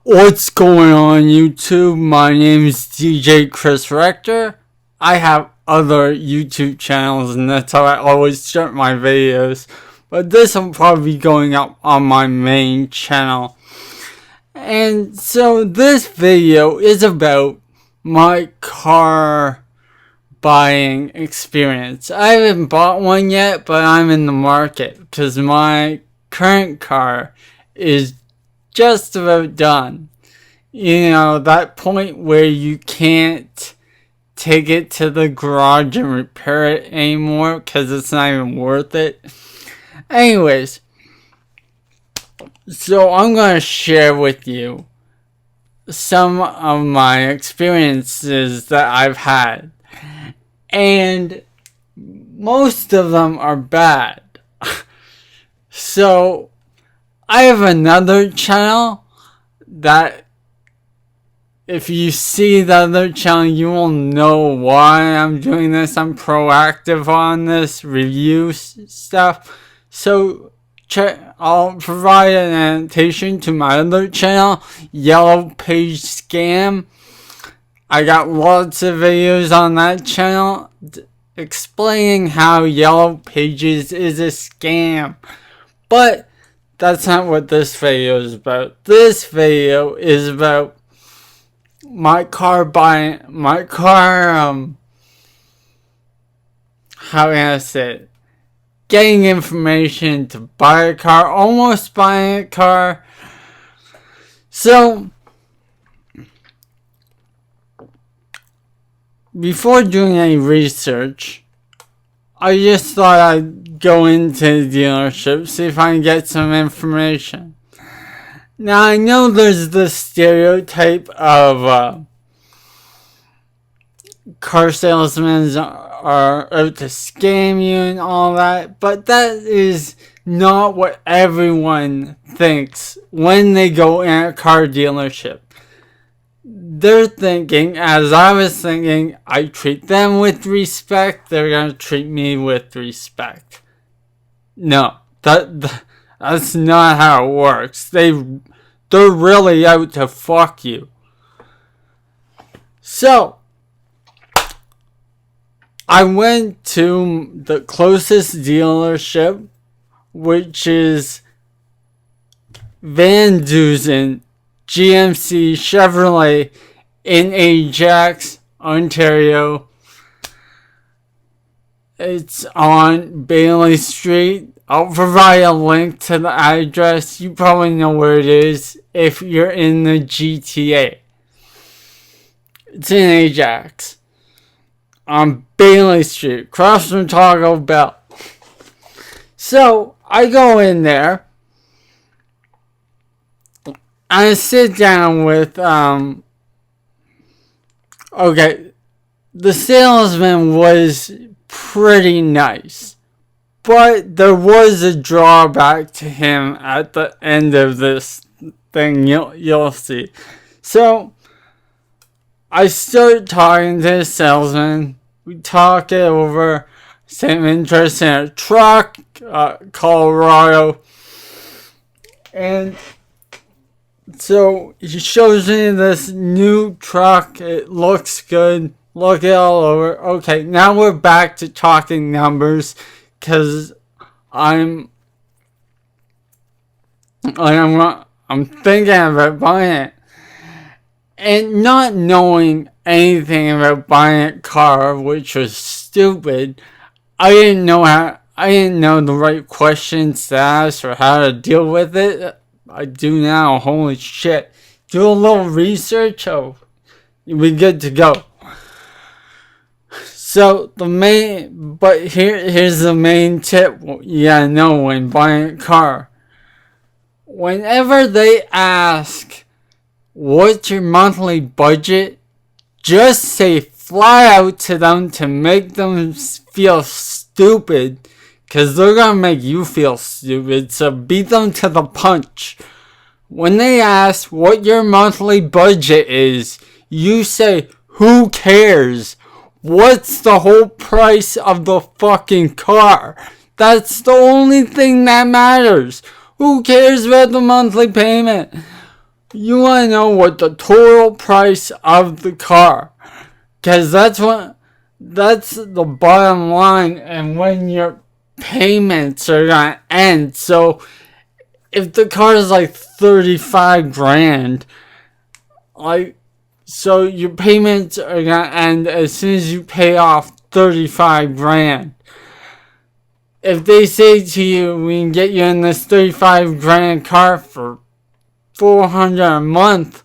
What's going on YouTube? My name is DJ Chris Rector. I have other YouTube channels and that's how I always start my videos. But this will probably be going up on my main channel. And so this video is about my car buying experience. I haven't bought one yet, but I'm in the market because my current car is just about done. You know, that point where you can't take it to the garage and repair it anymore because it's not even worth it. Anyways, so I'm going to share with you some of my experiences that I've had. And most of them are bad. So I have another channel that if you see the other channel, you will know why I'm doing this. I'm proactive on this review stuff. So I'll provide an annotation to my other channel, Yellow Page Scam. I got lots of videos on that channel explaining how Yellow Pages is a scam. But that's not what this video is about. This video is about how can I say it? Getting information to buy a car, almost buying a car. So, before doing any research, I just thought I'd go into the dealership, see if I can get some information. Now, I know there's the stereotype of car salesmen are out to scam you and all that, but that is not what everyone thinks when they go in a car dealership. They're thinking, as I was thinking, I treat them with respect, they're going to treat me with respect. No, that's not how it works. They're really out to fuck you. So, I went to the closest dealership, which is VanDusen GMC Chevrolet in Ajax, Ontario. It's on Bailey Street. I'll provide a link to the address. You probably know where it is if you're in the GTA. It's in Ajax. On Bailey Street, across from Taco Bell. So, I go in there. I sit down with, okay, the salesman was pretty nice, but there was a drawback to him at the end of this thing, you'll see. So, I start talking to the salesman, we talk it over, same interest in a truck, Colorado, and so he shows me this new truck. It looks good. Look it all over. Okay, now we're back to talking numbers because I'm thinking about buying it. And not knowing anything about buying a car, which was stupid, I didn't know the right questions to ask or how to deal with it. I do now. Holy shit. Do a little research. Oh, you'll be good to go. So, here's the main tip you gotta know when buying a car. Whenever they ask, what's your monthly budget? Just say fly out to them to make them feel stupid. Because they're going to make you feel stupid, so beat them to the punch. When they ask what your monthly budget is, you say, who cares? What's the whole price of the fucking car? That's the only thing that matters. Who cares about the monthly payment? You want to know what the total price of the car, because that's the bottom line, and when your payments are gonna end. So if the car is like 35 grand, like, so your payments are gonna end as soon as you pay off 35 grand. If they say to you, we can get you in this 35 grand car for $400 a month,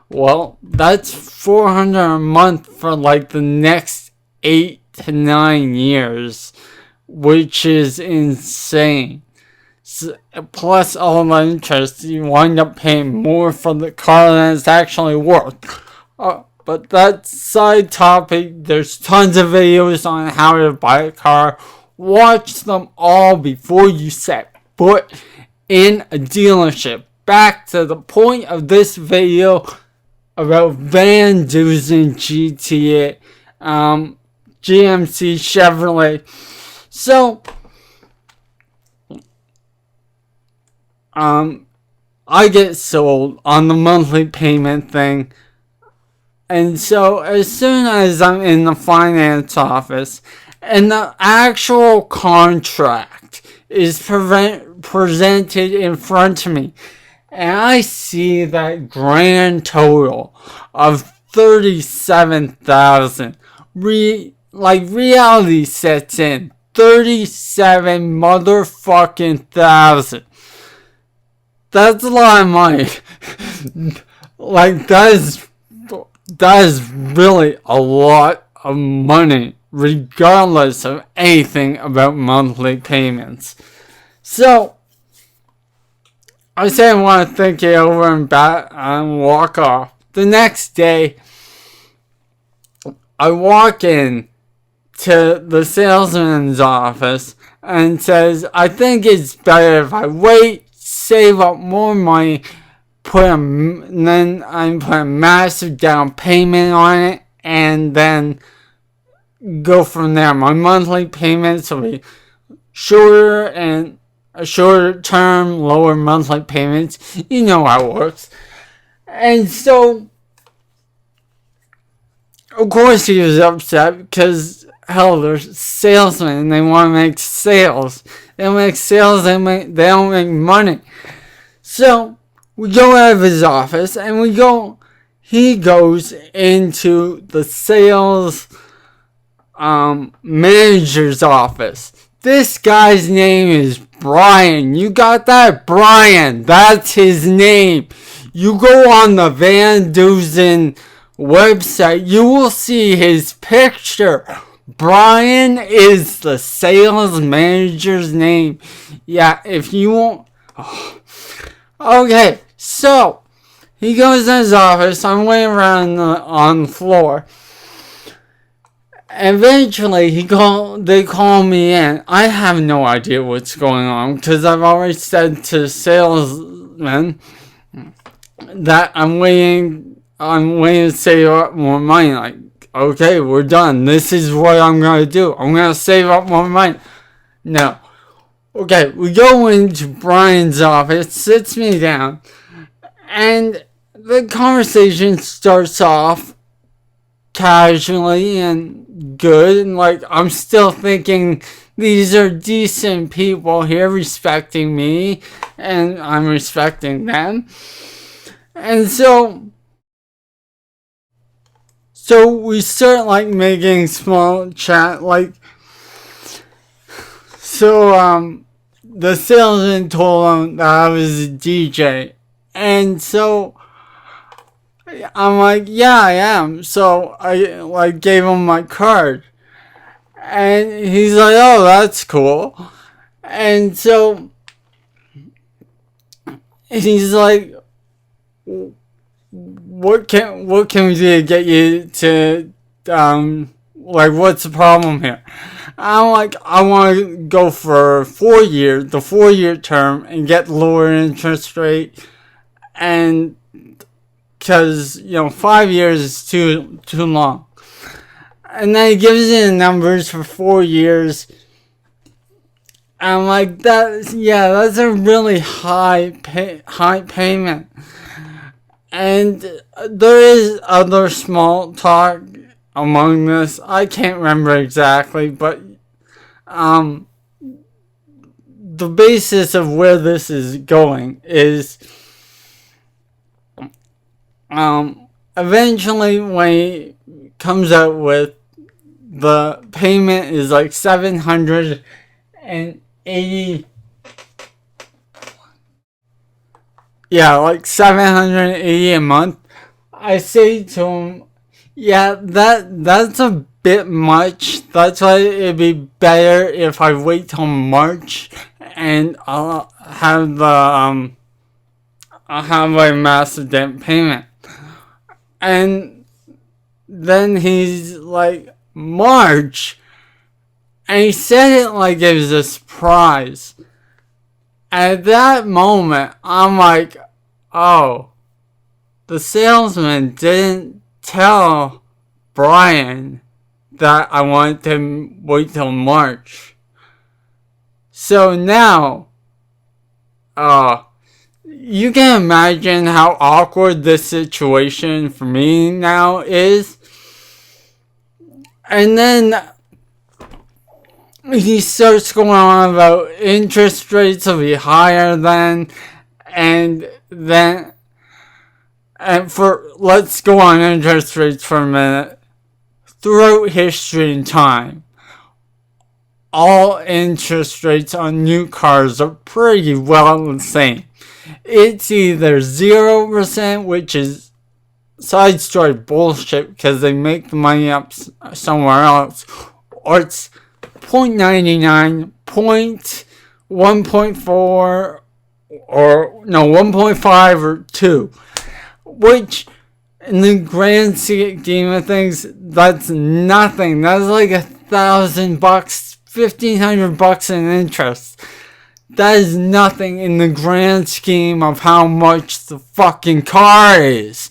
well, that's $400 a month for like the next 8 to 9 years, which is insane. So, plus all the interest, you wind up paying more for the car than it's actually worth. But that's side topic. There's tons of videos on how to buy a car. Watch them all before you set foot in a dealership. Back to the point of this video about VanDusen GMC Chevrolet. So, I get sold on the monthly payment thing. And so, as soon as I'm in the finance office, and the actual contract is presented in front of me, and I see that grand total of $37,000. Reality sets in. 37 motherfucking thousand. That's a lot of money. That is really a lot of money, regardless of anything about monthly payments. So, I say I want to think it over and walk off. The next day, I walk in to the salesman's office and says, I think it's better if I wait, save up more money, then I put a massive down payment on it, and then go from there. My monthly payments will be shorter, and a shorter term, lower monthly payments. You know how it works. And so, of course he was upset because, hell, they're salesmen and they want to make sales. They don't make sales, they don't make money. So, we go out of his office and he goes into the sales manager's office. This guy's name is Brian. You got that? Brian. That's his name. You go on the VanDusen website, you will see his picture. Brian is the sales manager's name. Yeah, if you want... Oh. Okay, so he goes in his office. I'm laying around on the floor. Eventually, they call me in. I have no idea what's going on because I've already said to the salesman that I'm waiting to save up more money. Like, okay, we're done. This is what I'm going to do. I'm going to save up more money. No. Okay, we go into Brian's office, sits me down, and the conversation starts off casually and good, and like, I'm still thinking these are decent people here respecting me, and I'm respecting them. And so we start like making small chat, like, so the salesman told him that I was a DJ, and so I'm like, yeah, I am. So I like gave him my card, and he's like, oh, that's cool. And so he's like, what can we do to get you to like, what's the problem here? I'm like, I want to go for 4 years, the 4-year term, and get lower interest rate, and because 5 years is too long. And then he gives me the numbers for 4 years. I'm like, that's a really high payment. And there is other small talk among this. I can't remember exactly, but the basis of where this is going is eventually when he comes out with the payment is like $780 like $780 a month. I say to him, yeah, that's a bit much. That's why it'd be better if I wait till March and I'll have a massive down payment. And then he's like, March? And he said it like it was a surprise. At that moment, I'm like, oh, the salesman didn't tell Brian that I wanted to wait till March. So now, you can imagine how awkward this situation for me now is. And then he starts going on about interest rates will be higher then, and let's go on interest rates for a minute. Throughout history and time, all interest rates on new cars are pretty well the same. It's either 0%, which is side story bullshit because they make the money up somewhere else, or it's 0.99, 1.4, or no, 1.5 or 2, which in the grand scheme of things, that's nothing. That's like $1,000, $1,500 in interest. That is nothing in the grand scheme of how much the fucking car is.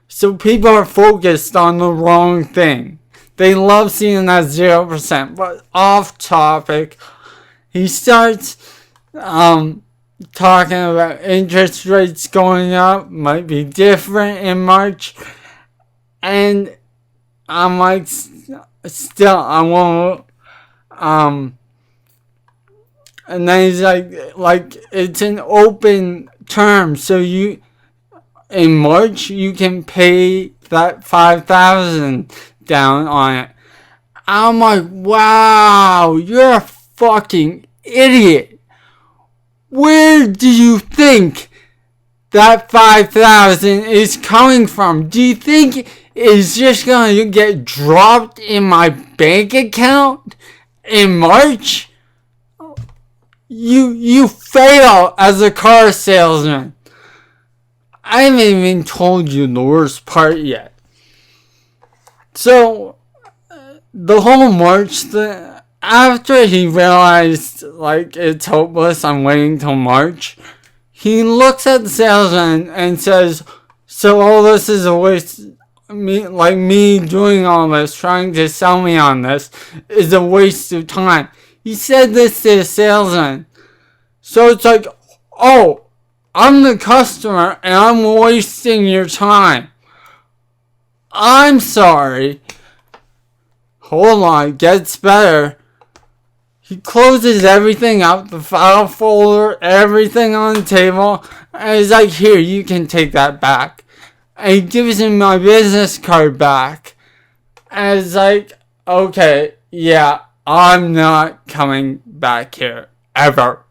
So people are focused on the wrong thing. They love seeing that 0%. But off topic, he starts talking about interest rates going up, might be different in March. And I'm like, still, I won't, and then he's like it's an open term, so in March you can pay that $5,000 down on it. I'm like, wow, you're a fucking idiot. Where do you think that $5,000 is coming from? Do you think it's just gonna get dropped in my bank account in March? You fail as a car salesman. I haven't even told you the worst part yet. So, the whole March thing, after he realized, like, it's hopeless, I'm waiting till March, he looks at the salesman and says, so all this is a waste, me doing all this, trying to sell me on this, is a waste of time. He said this to the salesman. So it's like, oh, I'm the customer and I'm wasting your time. I'm sorry. Hold on, it gets better. He closes everything up, the file folder, everything on the table, and he's like, here, you can take that back. And he gives him my business card back. And it's like, okay, yeah, I'm not coming back here, ever.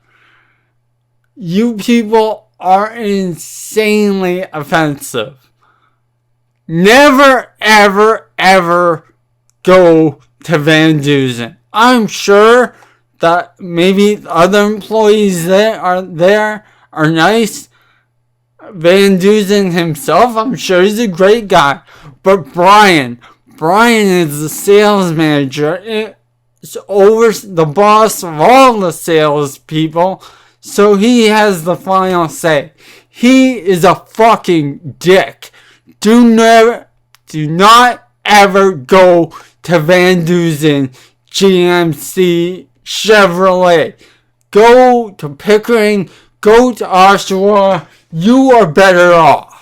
You people are insanely offensive. Never, ever, ever go to VanDusen. I'm sure that maybe other employees there are nice. VanDusen himself, I'm sure he's a great guy. But Brian is the sales manager. It's over the boss of all the sales people. So he has the final say. He is a fucking dick. Do not ever go to VanDusen, GMC, Chevrolet. Go to Pickering. Go to Oshawa. You are better off.